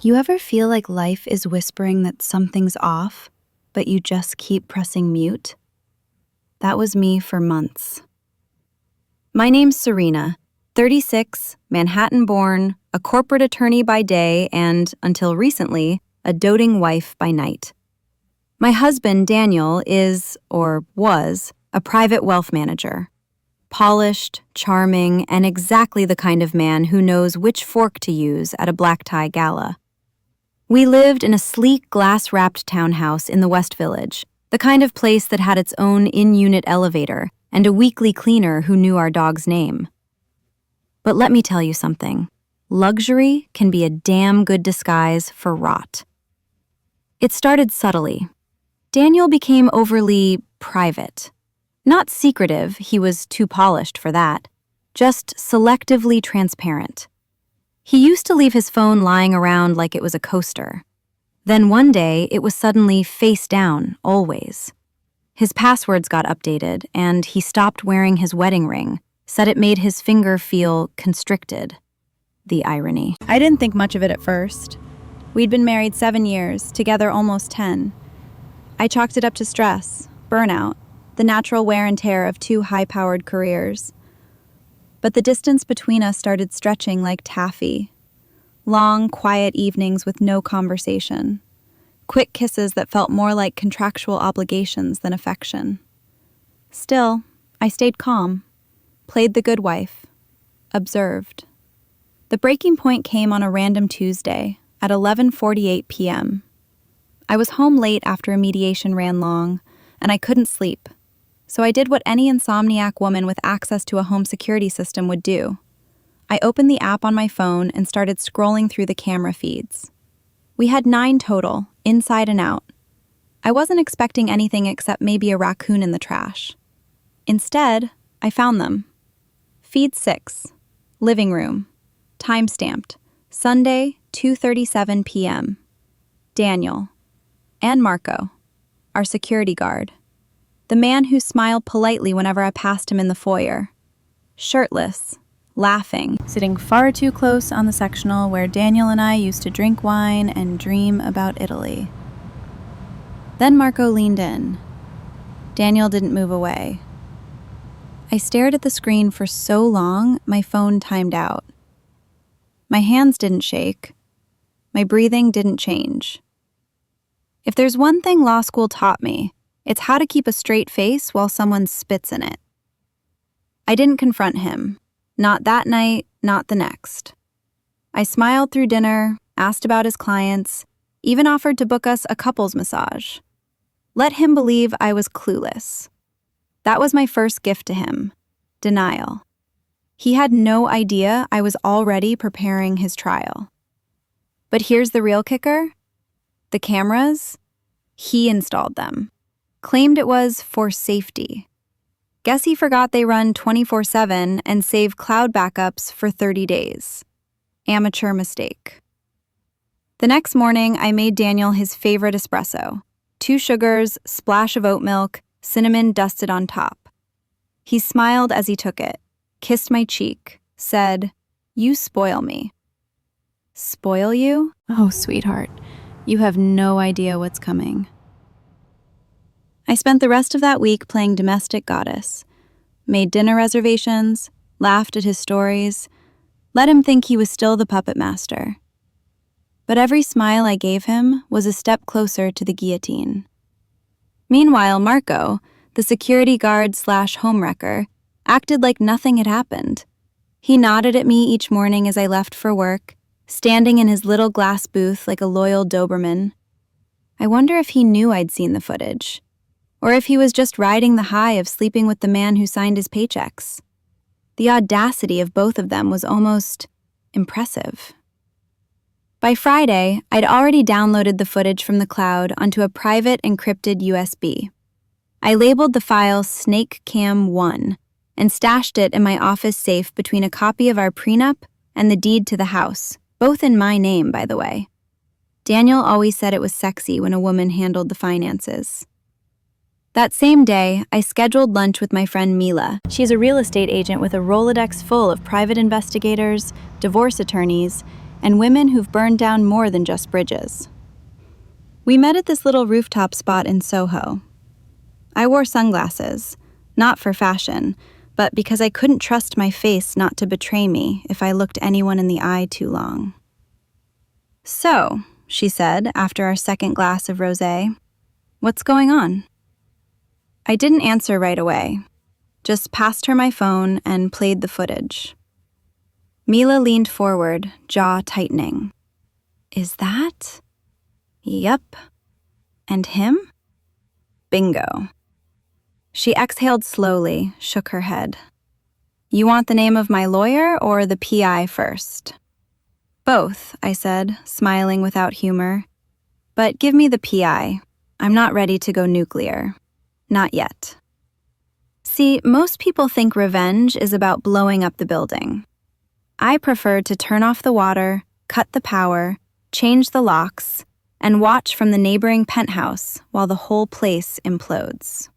You ever feel like life is whispering that something's off, but you just keep pressing mute? That was me for months. My name's Serena, 36, Manhattan-born, a corporate attorney by day and, until recently, a doting wife by night. My husband, Daniel, is, or was, a private wealth manager. Polished, charming, and exactly the kind of man who knows which fork to use at a black tie gala. We lived in a sleek, glass-wrapped townhouse in the West Village, the kind of place that had its own in-unit elevator and a weekly cleaner who knew our dog's name. But let me tell you something. Luxury can be a damn good disguise for rot. It started subtly. Daniel became overly private. Not secretive, he was too polished for that. Just selectively transparent. He used to leave his phone lying around like it was a coaster. Then one day, it was suddenly face down, always. His passwords got updated, and he stopped wearing his wedding ring, said it made his finger feel constricted. The irony. I didn't think much of it at first. We'd been married 7 years, together almost 10. I chalked it up to stress, burnout, the natural wear and tear of 2 high-powered careers. But the distance between us started stretching like taffy. Long, quiet evenings with no conversation. Quick kisses that felt more like contractual obligations than affection. Still, I stayed calm, played the good wife, observed. The breaking point came on a random Tuesday at 11:48 p.m. I was home late after a mediation ran long, and I couldn't sleep. So I did what any insomniac woman with access to a home security system would do. I opened the app on my phone and started scrolling through the camera feeds. We had 9 total, inside and out. I wasn't expecting anything except maybe a raccoon in the trash. Instead, I found them. Feed 6, living room, time-stamped, Sunday, 2:37 p.m. Daniel and Marco, our security guard. The man who smiled politely whenever I passed him in the foyer. Shirtless, laughing, sitting far too close on the sectional where Daniel and I used to drink wine and dream about Italy. Then Marco leaned in. Daniel didn't move away. I stared at the screen for so long, my phone timed out. My hands didn't shake. My breathing didn't change. If there's one thing law school taught me, it's how to keep a straight face while someone spits in it. I didn't confront him. Not that night, not the next. I smiled through dinner, asked about his clients, even offered to book us a couples massage. Let him believe I was clueless. That was my first gift to him, denial. He had no idea I was already preparing his trial. But here's the real kicker. The cameras, he installed them. Claimed it was for safety. Guess he forgot they run 24/7 and save cloud backups for 30 days. Amateur mistake. The next morning, I made Daniel his favorite espresso. 2 sugars, splash of oat milk, cinnamon dusted on top. He smiled as he took it, kissed my cheek, said, "You spoil me." Spoil you? Oh, sweetheart, you have no idea what's coming. I spent the rest of that week playing domestic goddess, made dinner reservations, laughed at his stories, let him think he was still the puppet master. But every smile I gave him was a step closer to the guillotine. Meanwhile, Marco, the security guard / homewrecker, acted like nothing had happened. He nodded at me each morning as I left for work, standing in his little glass booth like a loyal Doberman. I wonder if he knew I'd seen the footage. Or if he was just riding the high of sleeping with the man who signed his paychecks. The audacity of both of them was almost impressive. By Friday, I'd already downloaded the footage from the cloud onto a private encrypted USB. I labeled the file SnakeCam1 and stashed it in my office safe between a copy of our prenup and the deed to the house, both in my name, by the way. Daniel always said it was sexy when a woman handled the finances. That same day, I scheduled lunch with my friend Mila. She's a real estate agent with a Rolodex full of private investigators, divorce attorneys, and women who've burned down more than just bridges. We met at this little rooftop spot in Soho. I wore sunglasses, not for fashion, but because I couldn't trust my face not to betray me if I looked anyone in the eye too long. "So," she said after our second glass of rosé, "what's going on?" I didn't answer right away, just passed her my phone and played the footage. Mila leaned forward, jaw tightening. "Is that?" "Yep." "And him?" "Bingo." She exhaled slowly, shook her head. "You want the name of my lawyer or the PI first?" "Both," I said, smiling without humor. "But give me the PI. I'm not ready to go nuclear. Not yet." See, most people think revenge is about blowing up the building. I prefer to turn off the water, cut the power, change the locks, and watch from the neighboring penthouse while the whole place implodes.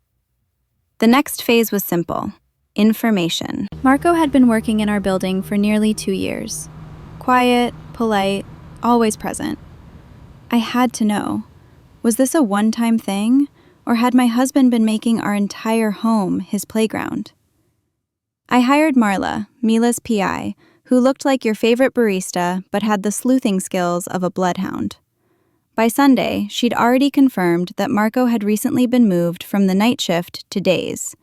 The next phase was simple: information. Marco had been working in our building for nearly 2 years. Quiet, polite, always present. I had to know, was this a one-time thing, or had my husband been making our entire home his playground? I hired Marla, Mila's PI, who looked like your favorite barista but had the sleuthing skills of a bloodhound. By Sunday, she'd already confirmed that Marco had recently been moved from the night shift to days,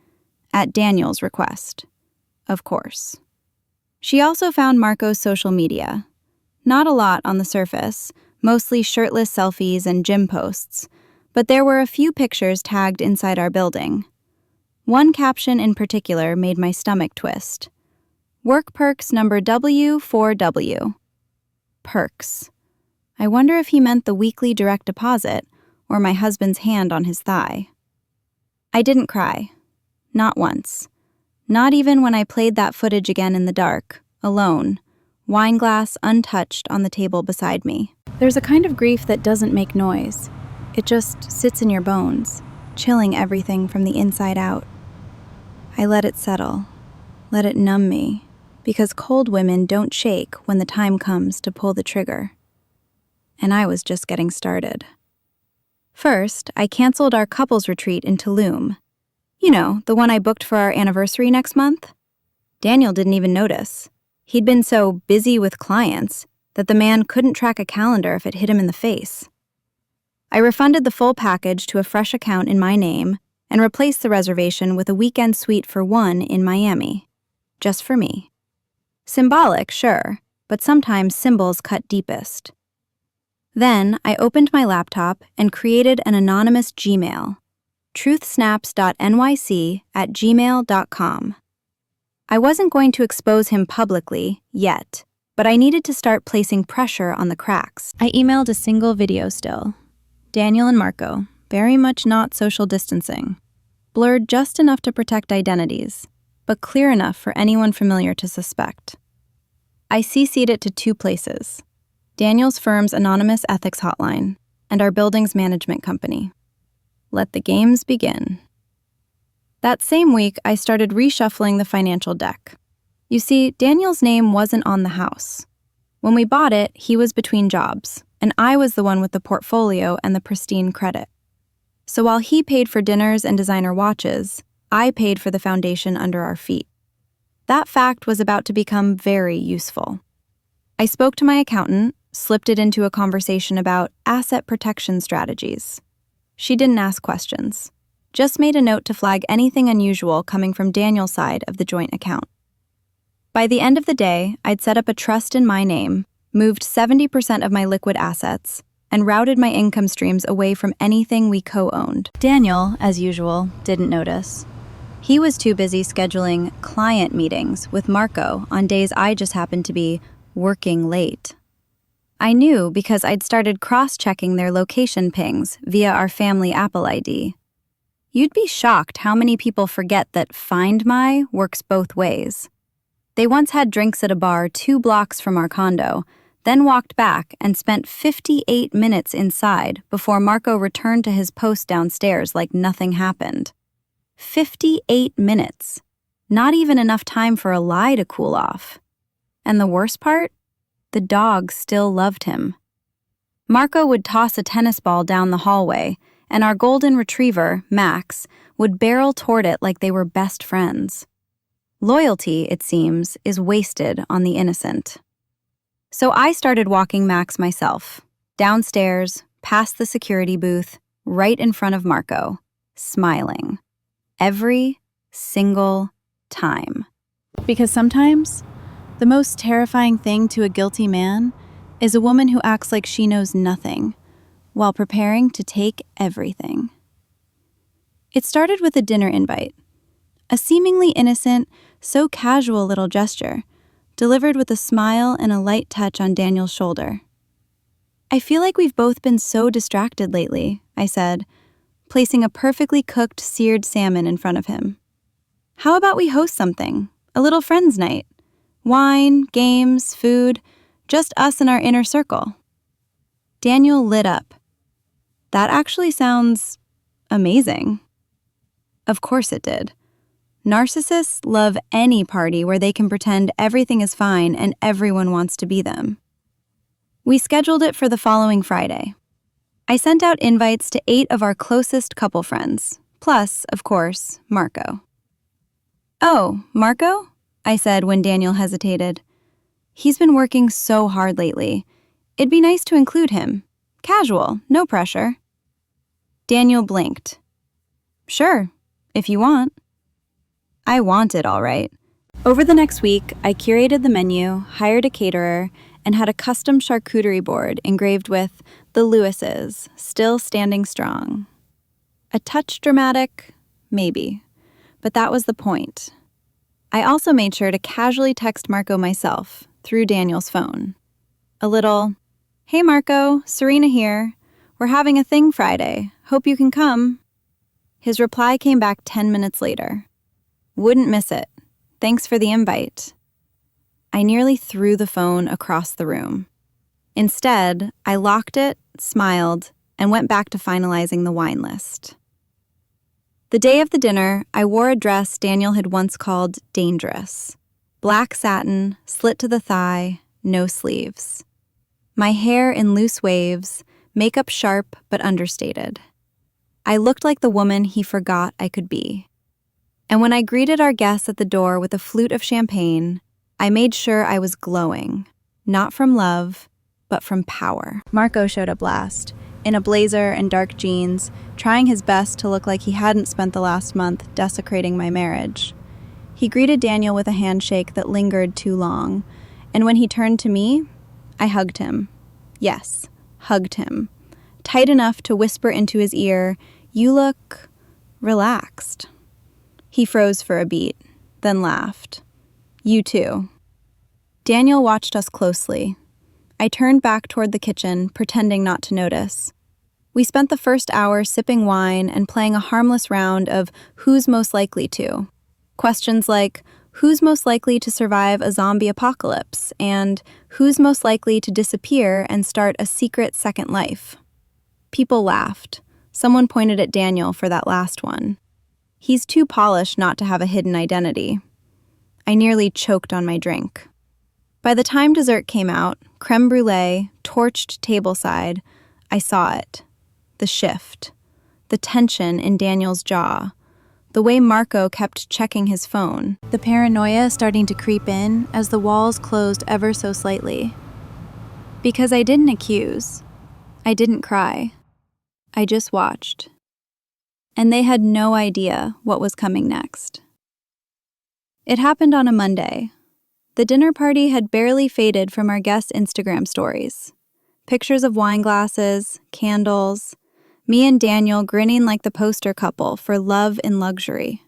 at Daniel's request. Of course. She also found Marco's social media. Not a lot on the surface, mostly shirtless selfies and gym posts, but there were a few pictures tagged inside our building. One caption in particular made my stomach twist. "Work perks number W4W. Perks. I wonder if he meant the weekly direct deposit or my husband's hand on his thigh. I didn't cry. Not once. Not even when I played that footage again in the dark, alone, wine glass untouched on the table beside me. There's a kind of grief that doesn't make noise. It just sits in your bones, chilling everything from the inside out. I let it settle, let it numb me, because cold women don't shake when the time comes to pull the trigger. And I was just getting started. First, I canceled our couples retreat in Tulum. You know, the one I booked for our anniversary next month? Daniel didn't even notice. He'd been so busy with clients that the man couldn't track a calendar if it hit him in the face. I refunded the full package to a fresh account in my name and replaced the reservation with a weekend suite for one in Miami. Just for me. Symbolic, sure, but sometimes symbols cut deepest. Then I opened my laptop and created an anonymous Gmail, truthsnaps.nyc@gmail.com. I wasn't going to expose him publicly, yet, but I needed to start placing pressure on the cracks. I emailed a single video still. Daniel and Marco, very much not social distancing. Blurred just enough to protect identities, but clear enough for anyone familiar to suspect. I CC'd it to 2 places: Daniel's firm's anonymous ethics hotline and our building's management company. Let the games begin. That same week, I started reshuffling the financial deck. You see, Daniel's name wasn't on the house. When we bought it, he was between jobs, and I was the one with the portfolio and the pristine credit. So while he paid for dinners and designer watches, I paid for the foundation under our feet. That fact was about to become very useful. I spoke to my accountant, slipped it into a conversation about asset protection strategies. She didn't ask questions, just made a note to flag anything unusual coming from Daniel's side of the joint account. By the end of the day, I'd set up a trust in my name, moved 70% of my liquid assets, and routed my income streams away from anything we co-owned. Daniel, as usual, didn't notice. He was too busy scheduling client meetings with Marco on days I just happened to be working late. I knew because I'd started cross-checking their location pings via our family Apple ID. You'd be shocked how many people forget that Find My works both ways. They once had drinks at a bar 2 blocks from our condo, then walked back and spent 58 minutes inside before Marco returned to his post downstairs like nothing happened. 58 minutes. Not even enough time for a lie to cool off. And the worst part? The dog still loved him. Marco would toss a tennis ball down the hallway, and our golden retriever, Max, would barrel toward it like they were best friends. Loyalty, it seems, is wasted on the innocent. So I started walking Max myself, downstairs, past the security booth, right in front of Marco, smiling. Every single time. Because sometimes, the most terrifying thing to a guilty man is a woman who acts like she knows nothing while preparing to take everything. It started with a dinner invite, a seemingly innocent, so casual little gesture, delivered with a smile and a light touch on Daniel's shoulder. "I feel like we've both been so distracted lately," I said, placing a perfectly cooked seared salmon in front of him. "How about we host something? A little friends' night? Wine, games, food, just us and our inner circle." Daniel lit up. "That actually sounds amazing." Of course it did. Narcissists love any party where they can pretend everything is fine and everyone wants to be them. We scheduled it for the following Friday. I sent out invites to 8 of our closest couple friends, plus, of course, Marco. "Oh, Marco?" I said when Daniel hesitated. "He's been working so hard lately. It'd be nice to include him. Casual, no pressure." Daniel blinked. "Sure, if you want." I wanted, all right. Over the next week, I curated the menu, hired a caterer, and had a custom charcuterie board engraved with "The Lewises, still standing strong." A touch dramatic? Maybe. But that was the point. I also made sure to casually text Marco myself, through Daniel's phone. A little, "Hey Marco, Serena here. We're having a thing Friday. Hope you can come." His reply came back 10 minutes later. "Wouldn't miss it. Thanks for the invite." I nearly threw the phone across the room. Instead, I locked it, smiled, and went back to finalizing the wine list. The day of the dinner, I wore a dress Daniel had once called dangerous. Black satin, slit to the thigh, no sleeves. My hair in loose waves, makeup sharp but understated. I looked like the woman he forgot I could be. And when I greeted our guests at the door with a flute of champagne, I made sure I was glowing, not from love, but from power. Marco showed up last, in a blazer and dark jeans, trying his best to look like he hadn't spent the last month desecrating my marriage. He greeted Daniel with a handshake that lingered too long, and when he turned to me, I hugged him. Yes, hugged him. Tight enough to whisper into his ear, "You look relaxed." He froze for a beat, then laughed. "You too." Daniel watched us closely. I turned back toward the kitchen, pretending not to notice. We spent the first hour sipping wine and playing a harmless round of who's most likely to. Questions like, who's most likely to survive a zombie apocalypse, and who's most likely to disappear and start a secret second life. People laughed. Someone pointed at Daniel for that last one. He's too polished not to have a hidden identity. I nearly choked on my drink. By the time dessert came out, creme brulee, torched tableside, I saw it. The shift. The tension in Daniel's jaw. The way Marco kept checking his phone. The paranoia starting to creep in as the walls closed ever so slightly. Because I didn't accuse. I didn't cry. I just watched. And they had no idea what was coming next. It happened on a Monday. The dinner party had barely faded from our guests' Instagram stories. Pictures of wine glasses, candles, me and Daniel grinning like the poster couple for love in luxury.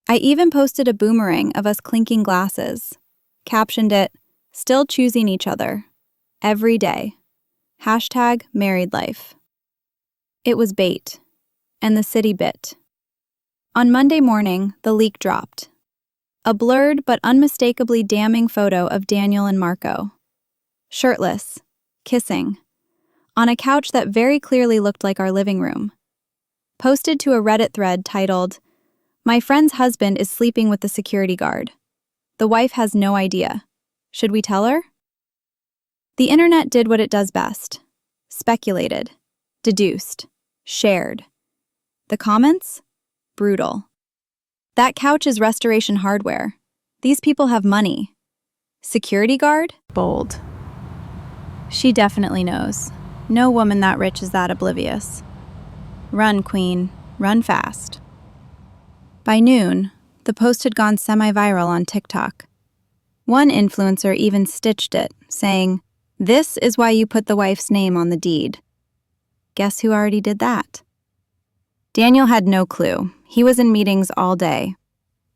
I even posted a boomerang of us clinking glasses, captioned it, "Still choosing each other. Every day. #married life." It was bait, and the city bit. On Monday morning, the leak dropped. A blurred but unmistakably damning photo of Daniel and Marco. Shirtless, kissing, on a couch that very clearly looked like our living room. Posted to a Reddit thread titled, "My friend's husband is sleeping with the security guard. The wife has no idea. Should we tell her?" The internet did what it does best: speculated, deduced, shared. The comments? Brutal. That couch is restoration hardware. These people have money. Security guard? Bold. She definitely knows. No woman that rich is that oblivious. Run, queen. Run fast. By noon, the post had gone semi-viral on TikTok. One influencer even stitched it, saying, "This is why you put the wife's name on the deed." Guess who already did that? Daniel had no clue. He was in meetings all day.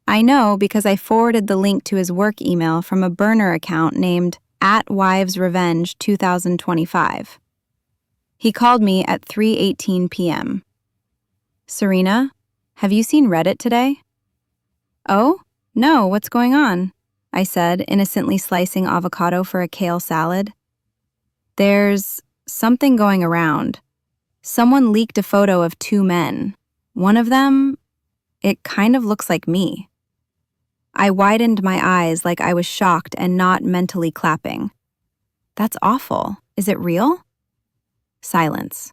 I know because I forwarded the link to his work email from a burner account named @WivesRevenge2025. He called me at 3:18 p.m. "Serena, have you seen Reddit today?" "Oh, no, what's going on?" I said, innocently slicing avocado for a kale salad. "There's something going around. Someone leaked a photo of two men. One of them, it kind of looks like me." I widened my eyes like I was shocked and not mentally clapping. "That's awful. Is it real?" Silence.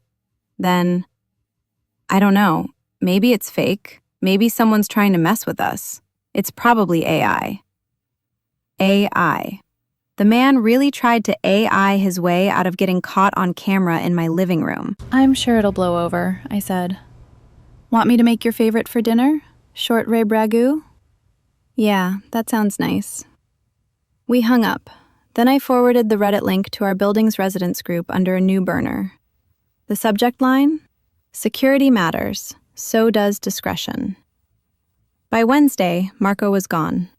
Then, "I don't know. Maybe it's fake. Maybe someone's trying to mess with us. It's probably AI." AI. The man really tried to AI his way out of getting caught on camera in my living room. "I'm sure it'll blow over," I said. "Want me to make your favorite for dinner? Short rib ragu?" "Yeah, that sounds nice." We hung up. Then I forwarded the Reddit link to our building's residence group under a new burner. The subject line? Security matters. So does discretion. By Wednesday, Marco was gone.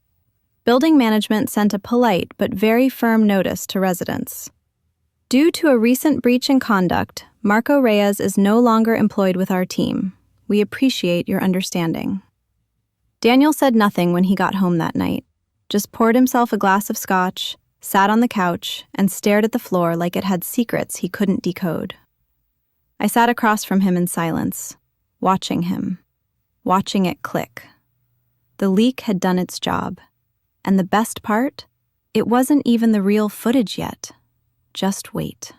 Building management sent a polite but very firm notice to residents. Due to a recent breach in conduct, Marco Reyes is no longer employed with our team. We appreciate your understanding. Daniel said nothing when he got home that night, just poured himself a glass of scotch, sat on the couch, and stared at the floor like it had secrets he couldn't decode. I sat across from him in silence, watching him, watching it click. The leak had done its job. And the best part? It wasn't even the real footage yet. Just wait.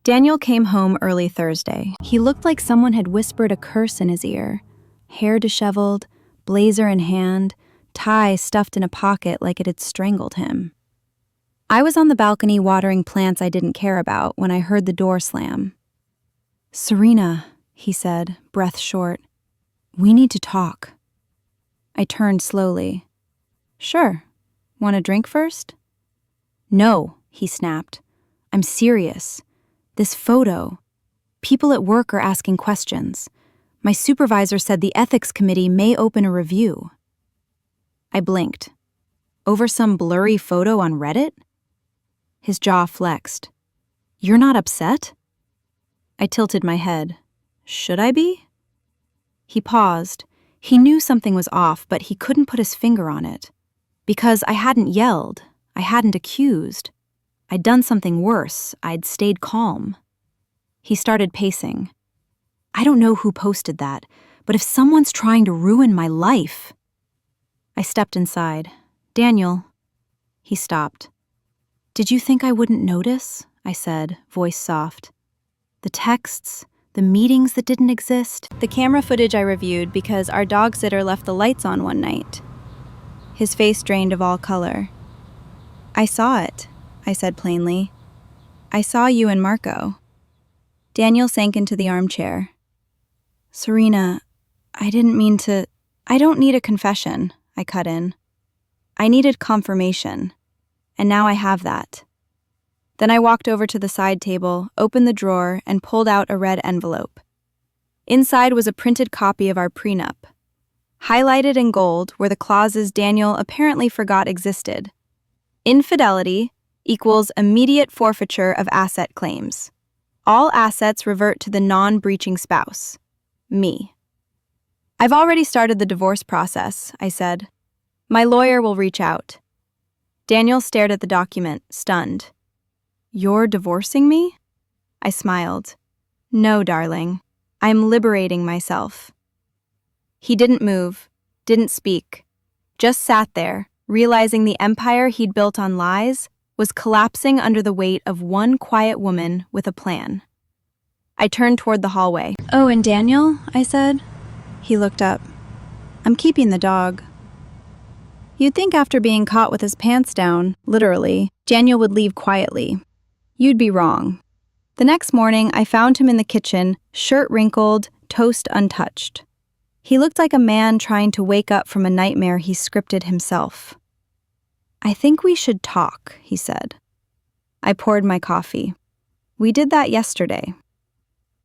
Daniel came home early Thursday. He looked like someone had whispered a curse in his ear. Hair disheveled, blazer in hand, tie stuffed in a pocket like it had strangled him. I was on the balcony watering plants I didn't care about when I heard the door slam. "Serena," he said, breath short, "we need to talk." I turned slowly. "Sure. Want a drink first?" "No," he snapped. "I'm serious. This photo. People at work are asking questions. My supervisor said the ethics committee may open a review." I blinked. "Over some blurry photo on Reddit?" His jaw flexed. "You're not upset?" I tilted my head. "Should I be?" He paused. He knew something was off, but he couldn't put his finger on it. Because I hadn't yelled, I hadn't accused. I'd done something worse, I'd stayed calm. He started pacing. "I don't know who posted that, but if someone's trying to ruin my life..." I stepped inside. "Daniel." He stopped. "Did you think I wouldn't notice?" I said, voice soft. "The texts, the meetings that didn't exist, the camera footage I reviewed because our dog sitter left the lights on one night." His face drained of all color. "I saw it," I said plainly. "I saw you and Marco." Daniel sank into the armchair. "Serena, I didn't mean to..." "I don't need a confession," I cut in. "I needed confirmation, and now I have that." Then I walked over to the side table, opened the drawer, and pulled out a red envelope. Inside was a printed copy of our prenup. Highlighted in gold were the clauses Daniel apparently forgot existed. Infidelity equals immediate forfeiture of asset claims. All assets revert to the non-breaching spouse. Me. "I've already started the divorce process," I said. "My lawyer will reach out." Daniel stared at the document, stunned. "You're divorcing me?" I smiled. "No, darling. I'm liberating myself." He didn't move, didn't speak, just sat there, realizing the empire he'd built on lies was collapsing under the weight of one quiet woman with a plan. I turned toward the hallway. "Oh, and Daniel?" I said. He looked up. "I'm keeping the dog." You'd think after being caught with his pants down, literally, Daniel would leave quietly. You'd be wrong. The next morning, I found him in the kitchen, shirt wrinkled, toast untouched. He looked like a man trying to wake up from a nightmare he scripted himself. "I think we should talk," he said. I poured my coffee. "We did that yesterday."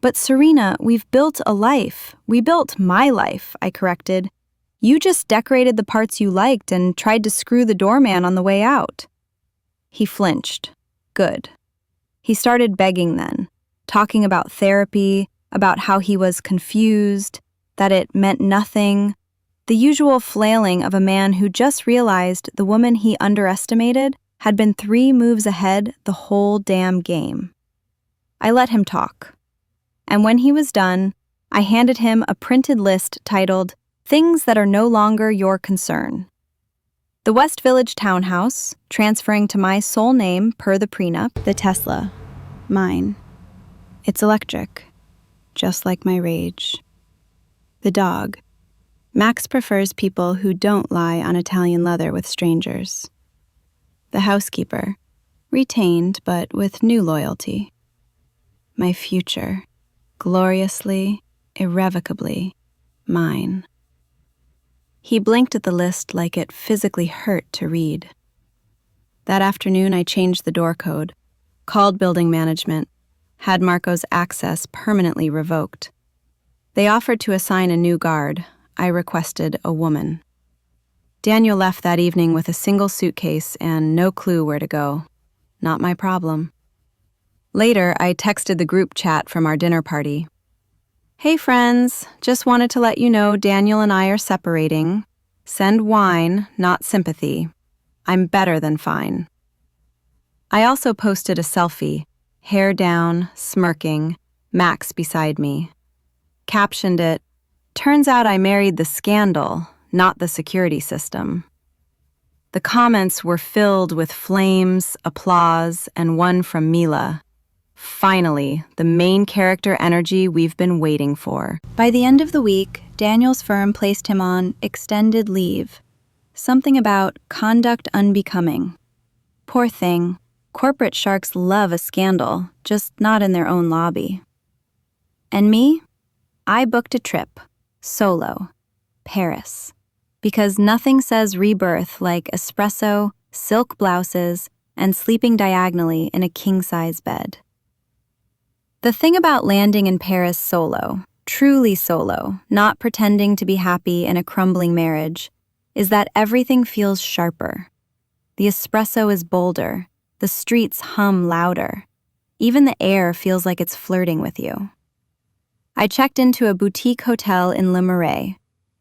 "But Serena, we've built a life. We built my life," I corrected. "You just decorated the parts you liked and tried to screw the doorman on the way out." He flinched. Good. He started begging then, talking about therapy, about how he was confused, that it meant nothing, the usual flailing of a man who just realized the woman he underestimated had been 3 moves ahead the whole damn game. I let him talk. And when he was done, I handed him a printed list titled, "Things That Are No Longer Your Concern." The West Village townhouse, transferring to my sole name per the prenup. The Tesla, mine. It's electric, just like my rage. The dog. Max prefers people who don't lie on Italian leather with strangers. The housekeeper, retained but with new loyalty. My future, gloriously, irrevocably, mine. He blinked at the list like it physically hurt to read. That afternoon, I changed the door code, called building management, had Marco's access permanently revoked. They offered to assign a new guard. I requested a woman. Daniel left that evening with a single suitcase and no clue where to go. Not my problem. Later, I texted the group chat from our dinner party. "Hey friends, just wanted to let you know Daniel and I are separating. Send wine, not sympathy. I'm better than fine." I also posted a selfie, hair down, smirking, Max beside me. Captioned it, "Turns out I married the scandal, not the security system." The comments were filled with flames, applause, and one from Mila. Finally, the main character energy we've been waiting for. By the end of the week, Daniel's firm placed him on extended leave. Something about conduct unbecoming. Poor thing, corporate sharks love a scandal, just not in their own lobby. And me? I booked a trip, solo, Paris. Because nothing says rebirth like espresso, silk blouses, and sleeping diagonally in a king-size bed. The thing about landing in Paris solo, truly solo, not pretending to be happy in a crumbling marriage, is that everything feels sharper. The espresso is bolder, the streets hum louder. Even the air feels like it's flirting with you. I checked into a boutique hotel in Le Marais,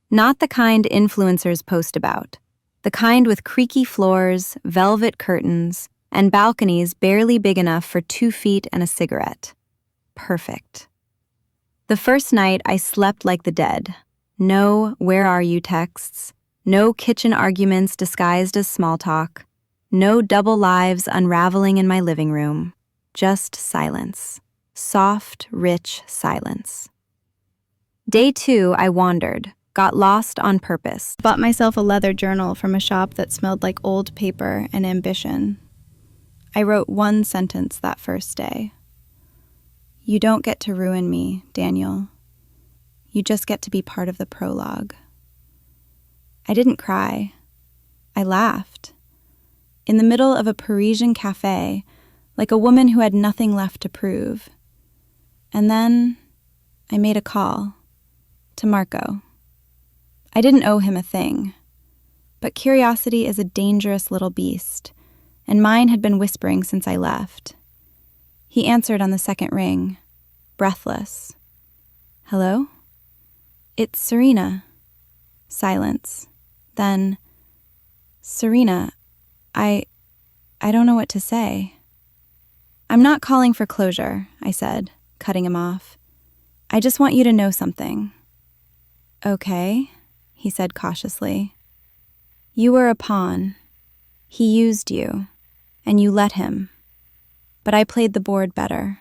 not the kind influencers post about, the kind with creaky floors, velvet curtains, and balconies barely big enough for 2 feet and a cigarette. Perfect. The first night, I slept like the dead. No "where are you" texts, no kitchen arguments disguised as small talk, no double lives unraveling in my living room, just silence. Soft, rich silence. Day 2, I wandered, got lost on purpose. Bought myself a leather journal from a shop that smelled like old paper and ambition. I wrote one sentence that first day. "You don't get to ruin me, Daniel. You just get to be part of the prologue." I didn't cry. I laughed. In the middle of a Parisian cafe, like a woman who had nothing left to prove. And then I made a call to Marco. I didn't owe him a thing, but curiosity is a dangerous little beast, and mine had been whispering since I left. He answered on the second ring, breathless. "Hello?" "It's Serena." Silence. Then, "Serena, I don't know what to say." "I'm not calling for closure," I said, cutting him off. "I just want you to know something." "Okay," he said cautiously. "You were a pawn. He used you. and you let him. But I played the board better.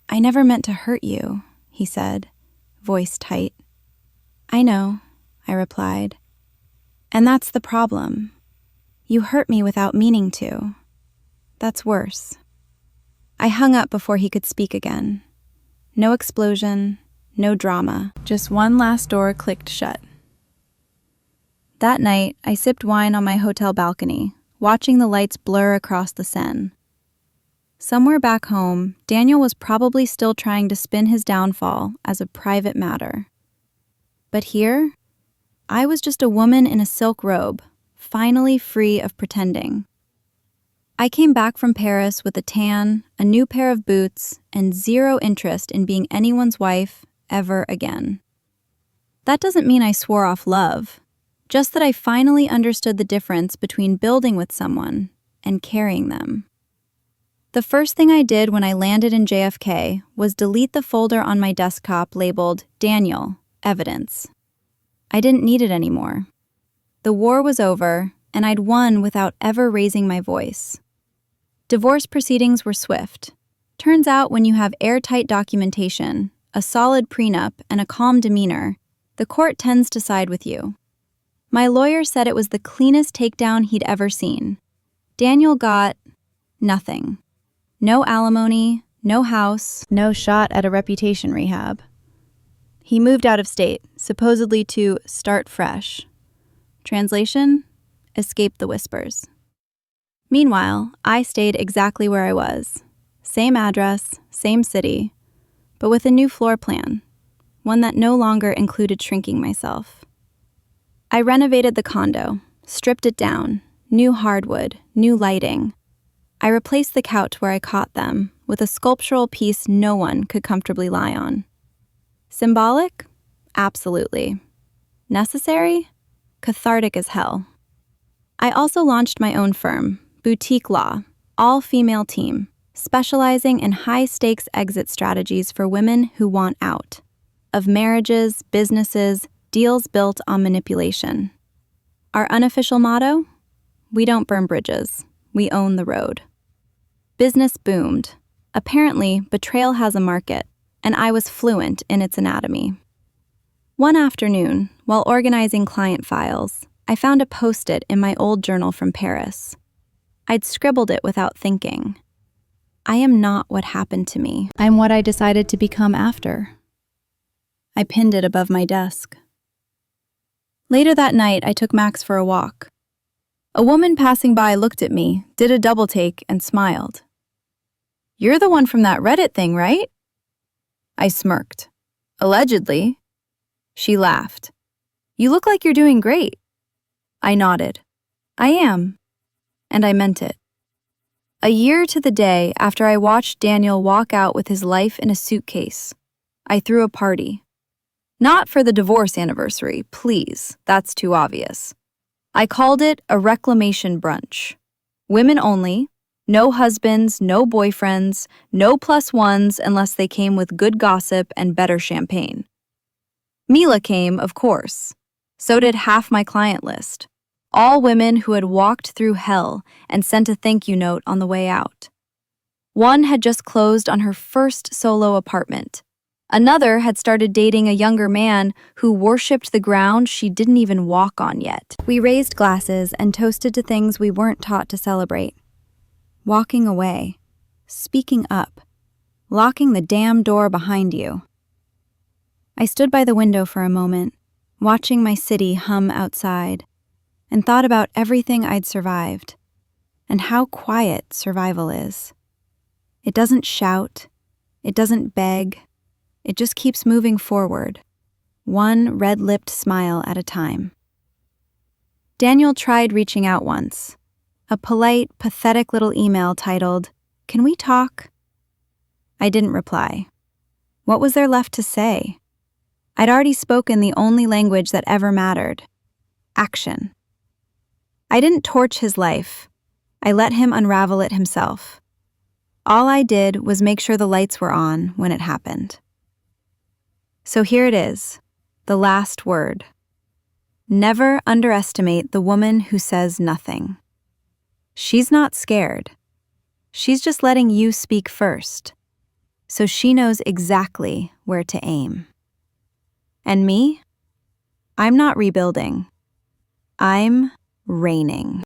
"I never meant to hurt you," he said, voice tight. "I know," I replied. "And that's the problem. You hurt me without meaning to. That's worse." I hung up before he could speak again. No explosion, no drama, just one last door clicked shut. That night, I sipped wine on my hotel balcony, watching the lights blur across the Seine. Somewhere back home, Daniel was probably still trying to spin his downfall as a private matter. But here, I was just a woman in a silk robe, finally free of pretending. I came back from Paris with a tan, a new pair of boots, and zero interest in being anyone's wife ever again. That doesn't mean I swore off love, just that I finally understood the difference between building with someone and carrying them. The first thing I did when I landed in JFK was delete the folder on my desktop labeled Daniel, Evidence. I didn't need it anymore. The war was over, and I'd won without ever raising my voice. Divorce proceedings were swift. Turns out when you have airtight documentation, a solid prenup, and a calm demeanor, the court tends to side with you. My lawyer said it was the cleanest takedown he'd ever seen. Daniel got nothing. No alimony, no house, no shot at a reputation rehab. He moved out of state, supposedly to start fresh. Translation: escape the whispers. Meanwhile, I stayed exactly where I was. Same address, same city, but with a new floor plan, one that no longer included shrinking myself. I renovated the condo, stripped it down, new hardwood, new lighting. I replaced the couch where I caught them with a sculptural piece no one could comfortably lie on. Symbolic? Absolutely. Necessary? Cathartic as hell. I also launched my own firm, Boutique Law, all-female team, specializing in high-stakes exit strategies for women who want out. Of marriages, businesses, deals built on manipulation. Our unofficial motto? We don't burn bridges. We own the road. Business boomed. Apparently, betrayal has a market, and I was fluent in its anatomy. One afternoon, while organizing client files, I found a post-it in my old journal from Paris. I'd scribbled it without thinking. I am not what happened to me. I'm what I decided to become after. I pinned it above my desk. Later that night, I took Max for a walk. A woman passing by looked at me, did a double take, and smiled. "You're the one from that Reddit thing, right?" I smirked. "Allegedly." She laughed. "You look like you're doing great." I nodded. "I am." And I meant it. A year to the day after I watched Daniel walk out with his life in a suitcase, I threw a party. Not for the divorce anniversary, please, that's too obvious. I called it a reclamation brunch. Women only, no husbands, no boyfriends, no plus ones unless they came with good gossip and better champagne. Mila came, of course. So did half my client list. All women who had walked through hell and sent a thank you note on the way out. One had just closed on her first solo apartment. Another had started dating a younger man who worshipped the ground she didn't even walk on yet. We raised glasses and toasted to things we weren't taught to celebrate. Walking away, speaking up, locking the damn door behind you. I stood by the window for a moment, watching my city hum outside, and thought about everything I'd survived, and how quiet survival is. It doesn't shout, it doesn't beg, it just keeps moving forward, one red-lipped smile at a time. Daniel tried reaching out once, a polite, pathetic little email titled, "Can we talk?" I didn't reply. What was there left to say? I'd already spoken the only language that ever mattered: action. I didn't torch his life. I let him unravel it himself. All I did was make sure the lights were on when it happened. So here it is, the last word. Never underestimate the woman who says nothing. She's not scared. She's just letting you speak first, so she knows exactly where to aim. And me? I'm not rebuilding. I'm reigning.